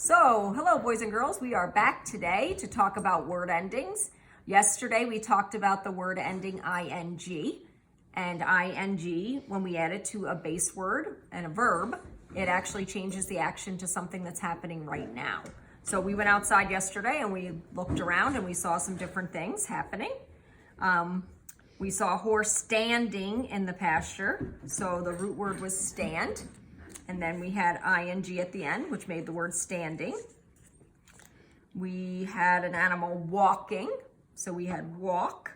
So, hello boys and girls, we are back today to talk about word endings. Yesterday we talked about the word ending ing, and ing, when we add it to a base word and a verb, it actually changes the action to something that's happening right now. So we went outside yesterday and we looked around and we saw some different things happening. We saw a horse standing in the pasture, so the root word was stand. And then we had ing at the end, which made the word standing. We had an animal walking, so we had walk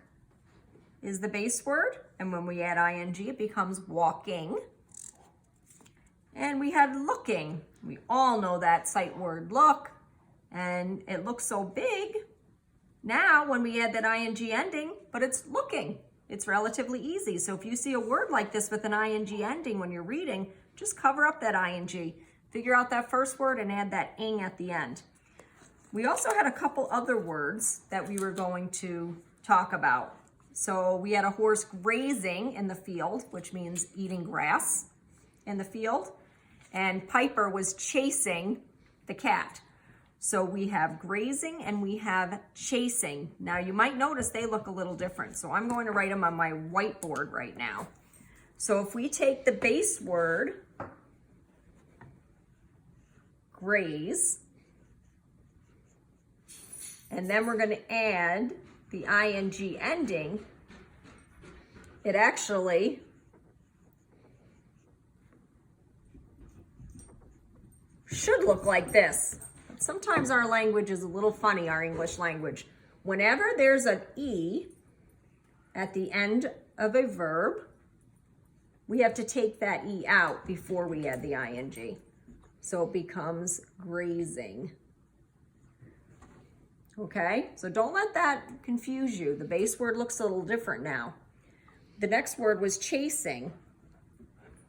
is the base word. And when we add ing, it becomes walking. And we had looking. We all know that sight word look, and it looks so big. Now, when we add that ing ending, but it's looking. It's relatively easy. So if you see a word like this with an ing ending when you're reading, just cover up that ing. Figure out that first word and add that ing at the end. We also had a couple other words that we were going to talk about. So we had a horse grazing in the field, which means eating grass in the field. And Piper was chasing the cat. So we have grazing and we have chasing. Now you might notice they look a little different. So I'm going to write them on my whiteboard right now. So if we take the base word, graze, and then we're going to add the ing ending, it actually should look like this. Sometimes our language is a little funny, our English language. Whenever there's an E at the end of a verb, we have to take that E out before we add the ing. So it becomes grazing. Okay, so don't let that confuse you. The base word looks a little different now. The next word was chasing.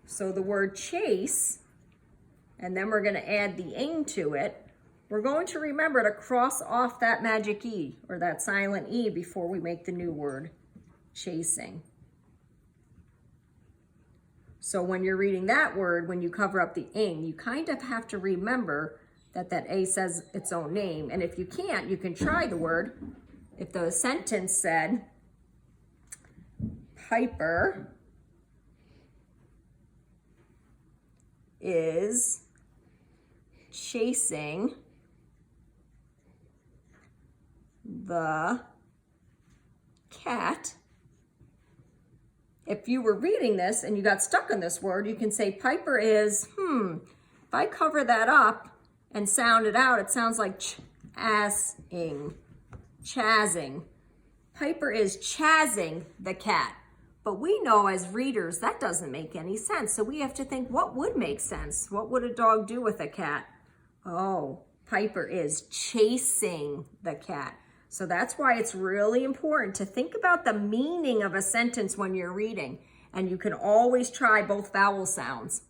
So the word chase, and then we're going to add the ing to it. We're going to remember to cross off that magic E or that silent E before we make the new word, chasing. So when you're reading that word, when you cover up the ing, you kind of have to remember that that A says its own name. And if you can't, you can try the word. If the sentence said, Piper is chasing the cat. If you were reading this and you got stuck on this word, you can say Piper is, if I cover that up and sound it out, it sounds like chazzing. Piper is chazzing the cat. But we know as readers that doesn't make any sense. So we have to think, what would make sense? What would a dog do with a cat? Oh, Piper is chasing the cat. So that's why it's really important to think about the meaning of a sentence when you're reading. And you can always try both vowel sounds.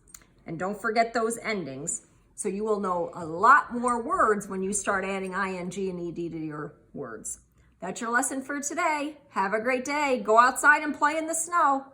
And don't forget those endings. So you will know a lot more words when you start adding ing and ed to your words. That's your lesson for today. Have a great day. Go outside and play in the snow.